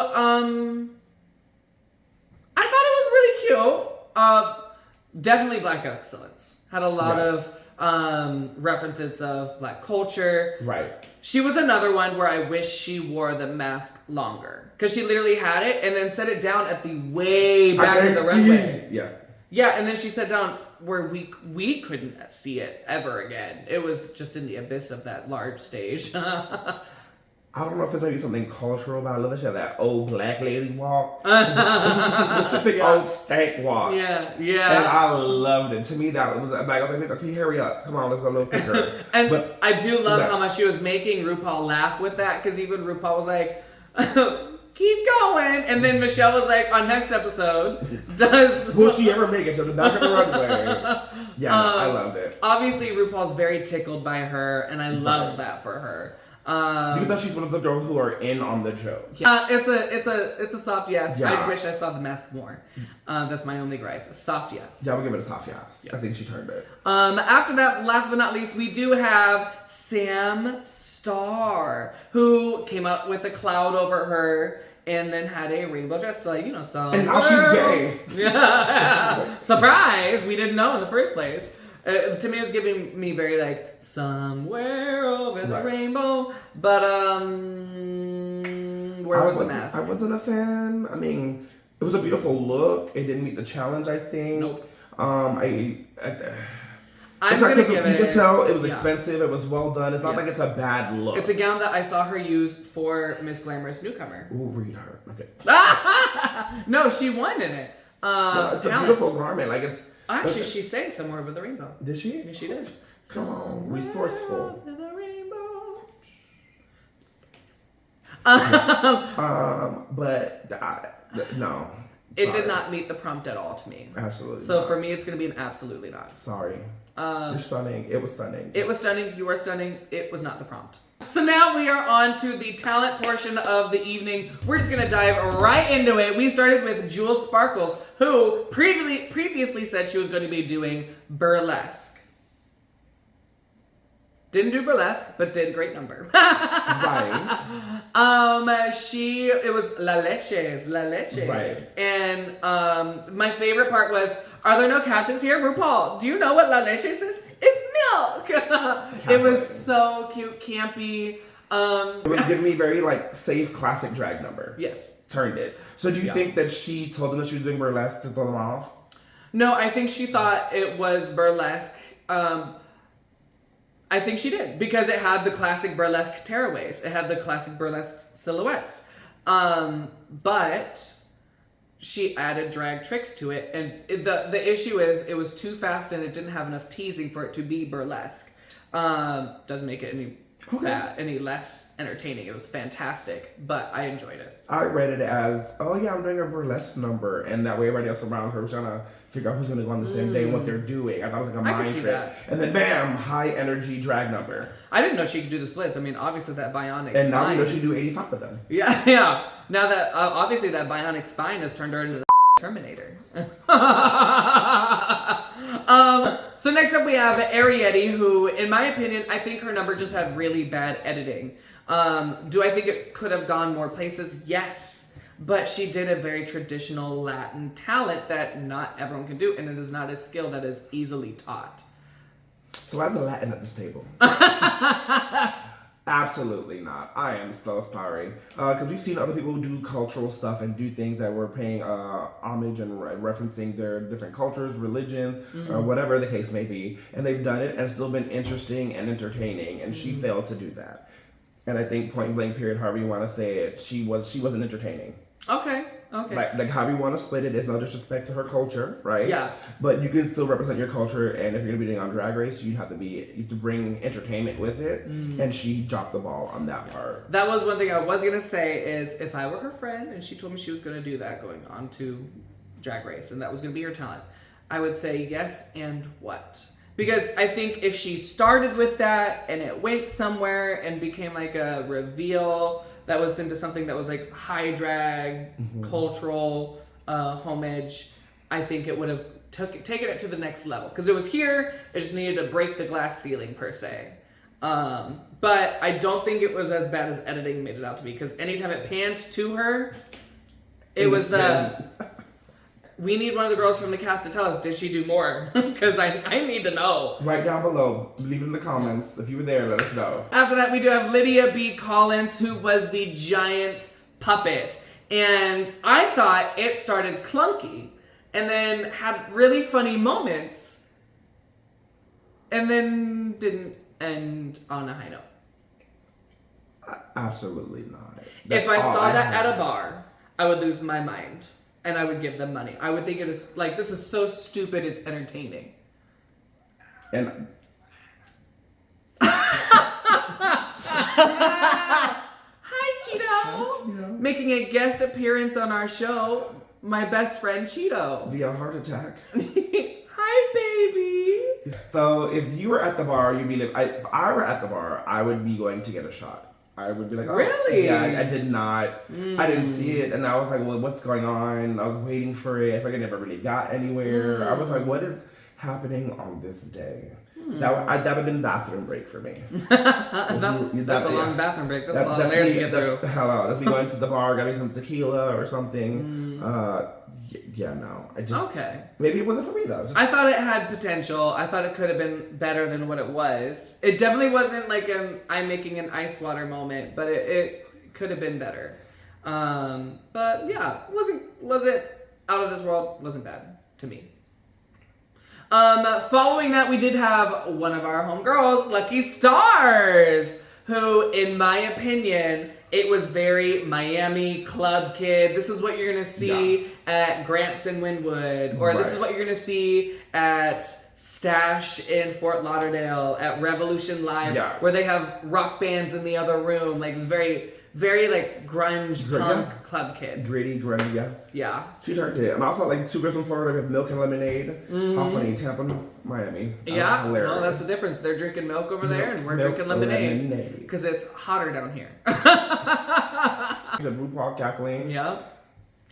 thought it was really cute. Definitely Black excellence. Had a lot of references of Black culture. Right. She was another one where I wish she wore the mask longer. Because she literally had it and then set it down at the way back in the runway. Yeah. Yeah, and then she sat down where we couldn't see it ever again. It was just in the abyss of that large stage. I don't know if it's maybe something cultural about it. She had that old black lady walk. It's a specific old stank walk. Yeah. And I loved it. To me, that was like, I was like, can you hurry up? Come on, let's go a little quicker. And I do love how much she was making RuPaul laugh with that, because even RuPaul was like, keep going. And then Michelle was like, on next episode, will she ever make it to the back of the runway? Yeah, I loved it. Obviously, RuPaul's very tickled by her, and I love that for her. You can tell she's one of the girls who are in on the joke. It's a soft yes. Yeah. I wish I saw the mask more. That's my only gripe. A soft yes. Yeah, we'll give it a soft yes. I think she turned it. After that, last but not least, we do have Sam Starr, who came out with a cloud over her and then had a rainbow dress, like, you know, so. And now she's gay. Yeah. Surprise! We didn't know in the first place. To me, it was giving me very, like, somewhere over the rainbow. But, where was the mask? I wasn't a fan. I mean, it was a beautiful look. It didn't meet the challenge, I think. Nope. I'm gonna give it. You can tell it was expensive. It was well done. It's not like it's a bad look. It's a gown that I saw her use for Miss Glamorous Newcomer. Ooh, read her. Okay. No, she won in it. No, it's a beautiful garment. Like it's. Actually, she sang somewhere over the rainbow. Did she? Yeah, she did. Come on, resourceful. Over the rainbow. No. It did not meet the prompt at all to me. Absolutely. So for me, it's going to be an absolutely not. Sorry. You're stunning. It was stunning. It was stunning. You are stunning. It was not the prompt. So now we are on to the talent portion of the evening. We're just going to dive right into it. We started with Jewel Sparkles, who previously said she was going to be doing burlesque. Didn't do burlesque, but did a great number. Right. It was La Leches. Right. And my favorite part was, are there no captions here? RuPaul, do you know what La Leches is? It's milk. It was so cute, campy. It was giving me very like safe classic drag number. Yes. Turned it. So do you think that she told them that she was doing burlesque to throw them off? No, I think she thought it was burlesque. I think she did, because it had the classic burlesque tearaways. It had the classic burlesque silhouettes. But she added drag tricks to it. And the issue is it was too fast and it didn't have enough teasing for it to be burlesque. Doesn't make it any less entertaining. It was fantastic, but I enjoyed it. I read it as, oh yeah, I'm doing a burlesque number. And that way everybody else around her was trying to figure out who's going to go on the same day and what they're doing. I thought it was like a mind trick. That. And then bam, high energy drag number. I didn't know she could do the splits. I mean, obviously that bionic and spine. now we know she can do 85 of them. Yeah. Now that, obviously that bionic spine has turned her into the Terminator. So next up we have Arietti, who, in my opinion, I think her number just had really bad editing. Do I think it could have gone more places? Yes. But she did a very traditional Latin talent that not everyone can do, and it is not a skill that is easily taught. So as a Latin at this table. Absolutely not. I am so sorry. Because we've seen other people who do cultural stuff and do things that were paying homage and referencing their different cultures, religions, or whatever the case may be. And they've done it and still been interesting and entertaining. And she failed to do that. And I think point blank period, however you want to say it, she wasn't entertaining. Okay. Like however you want to split it, it's no disrespect to her culture, right? Yeah. But you can still represent your culture, and if you're gonna be doing on Drag Race, you have to bring entertainment with it. And she dropped the ball on that part. That was one thing I was gonna say is if I were her friend and she told me she was gonna do that going on to Drag Race and that was gonna be her talent, I would say yes and what? Because I think if she started with that and it went somewhere and became like a reveal that was into something that was like high drag, cultural homage, I think it would have taken it to the next level. Because it was here, it just needed to break the glass ceiling per se. But I don't think it was as bad as editing made it out to be. Because anytime it panned to her, it was the... We need one of the girls from the cast to tell us, did she do more? Because I need to know. Right down below. Leave it in the comments. If you were there, let us know. After that, we do have Lydia B. Collins, who was the giant puppet. And I thought it started clunky and then had really funny moments and then didn't end on a high note. Absolutely not. If I saw that at a bar, I would lose my mind. And I would give them money. I would think it is like, this is so stupid, it's entertaining. And Hi, Cheeto. Making a guest appearance on our show, my best friend Cheeto. via heart attack. Hi, baby. So if you were at the bar, you'd be like, if I were at the bar, I would be going to get a shot. I would be like, oh, really? Yeah, I did not. I didn't see it. And I was like, well, what's going on? I was waiting for it. I feel like I never really got anywhere. I was like, what is happening on this day? That would have been bathroom break for me. That's a long bathroom break. That's a lot of layers to get through. Hello. That's me going to the bar, getting some tequila or something. No. Okay. Maybe it wasn't for me though. I thought it had potential. I thought it could have been better than what it was. It definitely wasn't like I'm making an ice water moment, but it could have been better. But yeah, wasn't out of this world. Wasn't bad to me. Following that, we did have one of our homegirls, Lucky Stars, who, in my opinion, it was very Miami club kid. This is what you're going to see at Gramps in Wynwood, or this is what you're going to see at Stash in Fort Lauderdale, at Revolution Live, where they have rock bands in the other room. Like, it's very, very like grunge punk club kid. Gritty, grungy, yeah. She turned it. And also like Two Girls from Florida with Milk and Lemonade. How funny. Tampa, Miami. That hilarious. Well, that's the difference. They're drinking milk over there and we're drinking lemonade. Because it's hotter down here. Rupaul cackling. Yeah.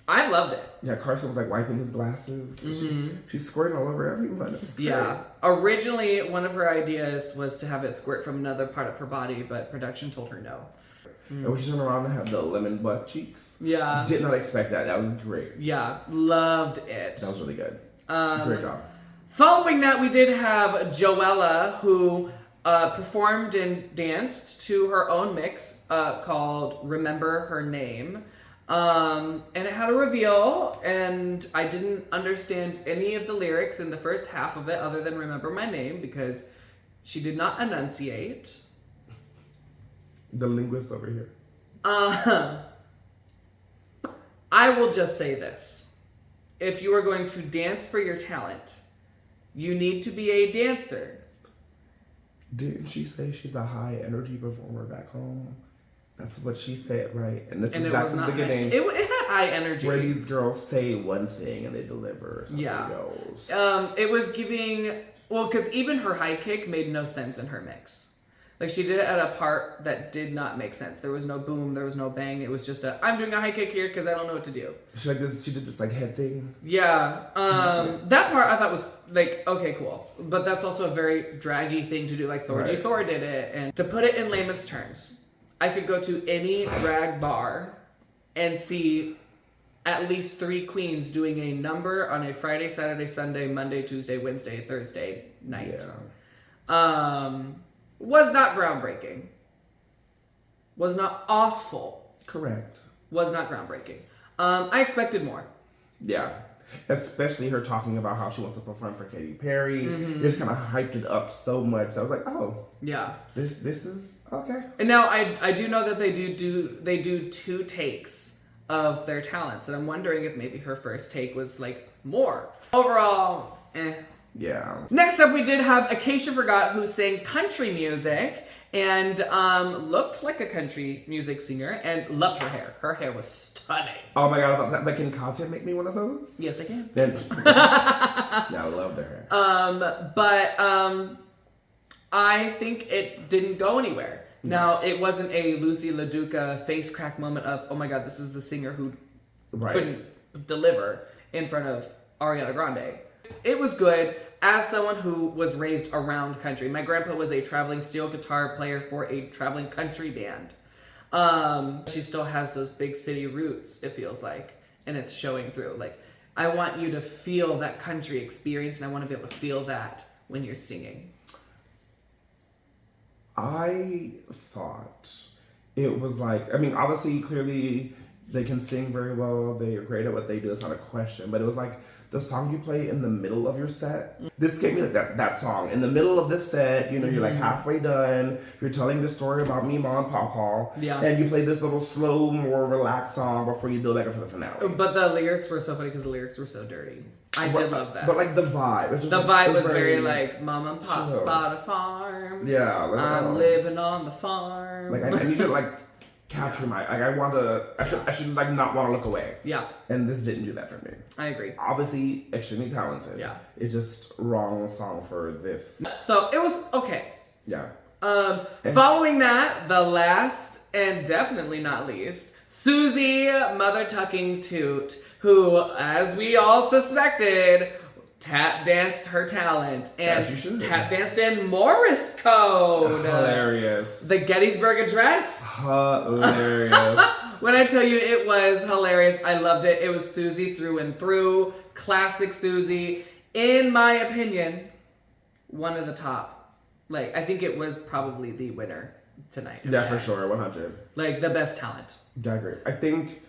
I loved it. Yeah, Carson was like wiping his glasses. She squirted all over everyone. Yeah. Originally, one of her ideas was to have it squirt from another part of her body, but production told her no. And when she turned around and had the lemon butt cheeks. Yeah. Did not expect that. That was great. Yeah. Loved it. That was really good. Great job. Following that, we did have Joella, who performed and danced to her own mix called Remember Her Name. And it had a reveal, and I didn't understand any of the lyrics in the first half of it other than Remember My Name because she did not enunciate. The linguist over here. I will just say this. If you are going to dance for your talent, you need to be a dancer. Didn't she say she's a high energy performer back home? That's what she said, right? And this is back to the beginning. It had high energy. Where these girls say one thing and they deliver. Yeah. Goes. It was giving... Well, because even her high kick made no sense in her mix. Like, she did it at a part that did not make sense. There was no boom. There was no bang. It was just I'm doing a high kick here because I don't know what to do. She did this, like, head thing. Yeah. That part I thought was, like, okay, cool. But that's also a very draggy thing to do. Like, Thor did it. And to put it in layman's terms, I could go to any drag bar and see at least 3 queens doing a number on a Friday, Saturday, Sunday, Monday, Tuesday, Wednesday, Thursday night. Yeah. Was not groundbreaking. Was not awful. Correct. Was not groundbreaking. I expected more. Yeah. Especially her talking about how she wants to perform for Katy Perry. It just kind of hyped it up so much. I was like, oh. Yeah. This is okay. And now I do know that they do 2 takes of their talents. And I'm wondering if maybe her first take was like more. Overall, Yeah. Next up, we did have Acacia Forgot, who sang country music and looked like a country music singer and loved her hair. Her hair was stunning. Oh my god, I thought, like, can Kahtya make me one of those? Yes, I can. Then, yeah, I loved her hair. But I think it didn't go anywhere. Now, it wasn't a Lucy LaDuca face crack moment of, oh my god, this is the singer who couldn't deliver in front of Ariana Grande. It was good. As someone who was raised around country, my grandpa was a traveling steel guitar player for a traveling country band. She still has those big city roots, it feels like, and it's showing through. Like, I want you to feel that country experience, and I want to be able to feel that when you're singing. I thought it was like, I mean, obviously, clearly, they can sing very well. They are great at what they do. It's not a question, but it was like, the song you play in the middle of your set. This gave me like that song. In the middle of this set, you know, you're like halfway done. You're telling the story about Mima and Pawpaw. Yeah. And you play this little slow, more relaxed song before you build back up for the finale. But the lyrics were so funny because the lyrics were so dirty. I did love that. But like the vibe. The vibe was very like, Mom and Pop's bought a farm. Yeah. Like, I'm living on the farm. Like I need you to like capture my, like, I should like not want to look away. Yeah. And this didn't do that for me. I agree. Obviously, extremely talented. Yeah. It's just wrong song for this. So it was okay. Yeah. Following that, the last and definitely not least, Susie Mother Tucking Toot, who, as we all suspected, tap danced her talent and tap danced in Morris Code. Hilarious. The Gettysburg Address. Hilarious. When I tell you it was hilarious, I loved it. It was Susie through and through. Classic Susie. In my opinion, one of the top. Like, I think it was probably the winner tonight. Yeah, for sure. 100. Like, the best talent. I agree. I think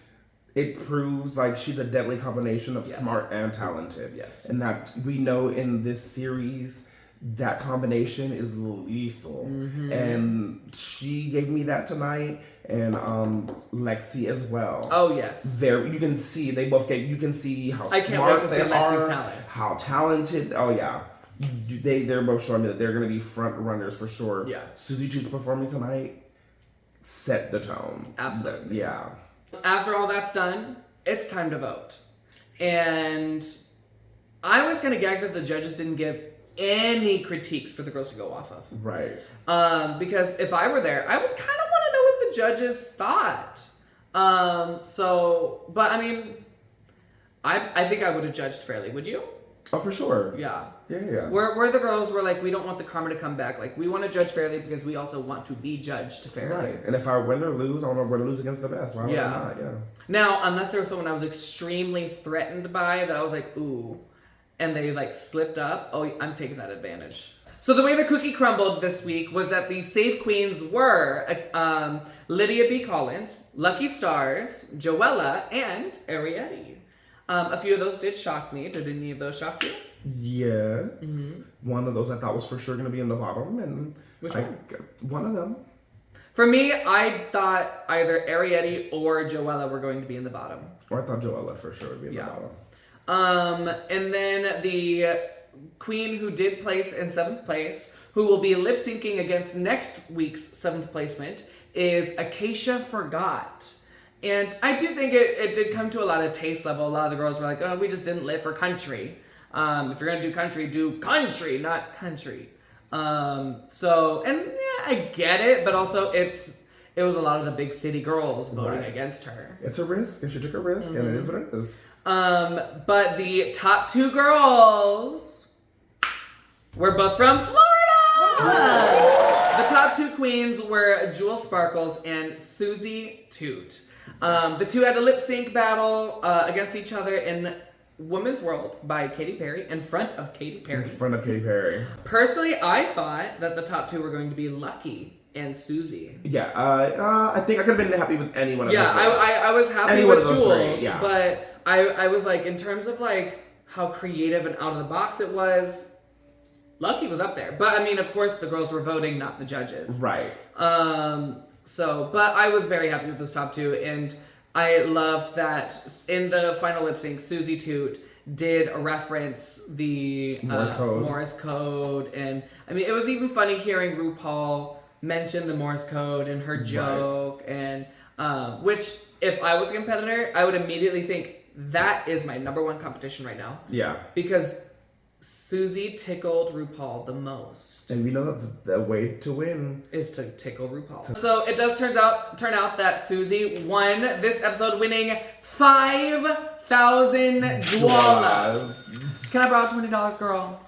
it proves like she's a deadly combination of smart and talented. Yes. And that we know in this series that combination is lethal. Mm-hmm. And she gave me that tonight, and Lexi as well. Oh yes. You can see they both get. You can see how I can't wait smart to they see are, Lexi's talent. how talented. Oh yeah. They're both showing me that they're going to be front runners for sure. Yeah. Susie Chu's performing tonight set the tone. Absolutely. Yeah. After all that's done, it's time to vote. And I was kind of gagged that the judges didn't give any critiques for the girls to go off of. Right. Because if I were there, I would kind of want to know what the judges thought. But I mean, I think I would have judged fairly. Would you? Oh, for sure. Yeah. Yeah. Where the girls were like, we don't want the karma to come back. Like, we want to judge fairly because we also want to be judged fairly. Right. And if I win or lose, I want to win or lose against the best. Why would I not? Yeah. Now, unless there was someone I was extremely threatened by that I was like, ooh, and they like slipped up, oh, I'm taking that advantage. So the way the cookie crumbled this week was that the safe queens were Lydia B. Collins, Lucky Stars, Joella, and Ariete. A few of those did shock me. Did any of those shock you? Yes. Mm-hmm. One of those I thought was for sure going to be in the bottom. And which one? One of them. For me, I thought either Ariete or Joella were going to be in the bottom. Or I thought Joella for sure would be in the bottom. And then the queen who did place in 7th place, who will be lip syncing against next week's 7th placement, is Acacia Forgot. And I do think it did come to a lot of taste level. A lot of the girls were like, oh, we just didn't live for country. If you're going to do country, not country. I get it, but also it was a lot of the big city girls voting against her. It's a risk, and she took a risk, and it is what it is. But the top 2 girls were both from Florida! The top 2 queens were Jewel Sparkles and Susie Toot. The two had a lip sync battle against each other in Woman's World by Katy Perry, in front of Katy Perry. Personally, I thought that the top 2 were going to be Lucky and Susie. Yeah, I think I could have been happy with any one of those. Yeah, I was happy with Jules, but I was like, in terms of like how creative and out of the box it was, Lucky was up there. But I mean, of course, the girls were voting, not the judges. Right. But I was very happy with this top 2, and I loved that in the final lip sync, Susie Toot did reference the Morse code, and I mean, it was even funny hearing RuPaul mention the Morse code and her joke, and which, if I was a competitor, I would immediately think that is my number 1 competition right now. Yeah. Because Susie tickled RuPaul the most. And we know that the way to win is to tickle RuPaul. So it does turn out that Susie won this episode, winning $5,000. Can I borrow $20, girl?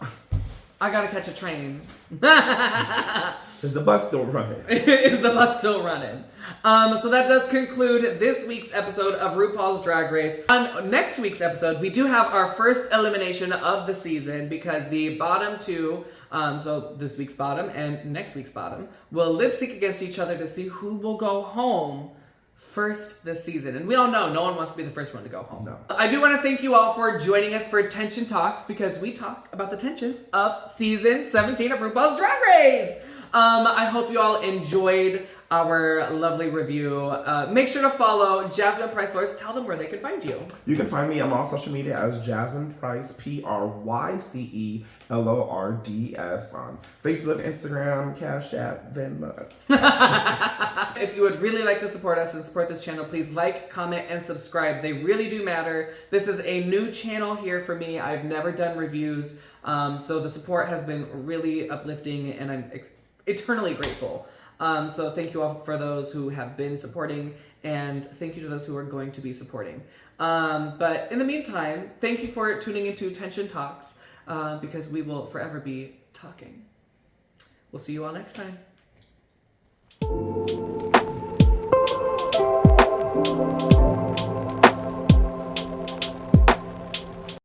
I gotta catch a train. Is the bus still running? Is the bus still running? So that does conclude this week's episode of RuPaul's Drag Race. On next week's episode, we do have our first elimination of the season because the bottom 2, so this week's bottom and next week's bottom, will lip sync against each other to see who will go home first this season. And we all know no one wants to be the first one to go home. No. I do want to thank you all for joining us for Tehnsion Talks because we talk about the tensions of season 17 of RuPaul's Drag Race. I hope you all enjoyed our lovely review. Make sure to follow Jasmine Pryce Lords. Tell them where they can find you. You can find me on all social media as Jasmine Pryce, PRYCELORDS on Facebook, Instagram, Cash App, Venmo. If you would really like to support us and support this channel, please like, comment, and subscribe. They really do matter. This is a new channel here for me. I've never done reviews, so the support has been really uplifting, and I'm eternally grateful. So thank you all for those who have been supporting, and thank you to those who are going to be supporting. But in the meantime, thank you for tuning into Tehnsion Talks, because we will forever be talking. We'll see you all next time.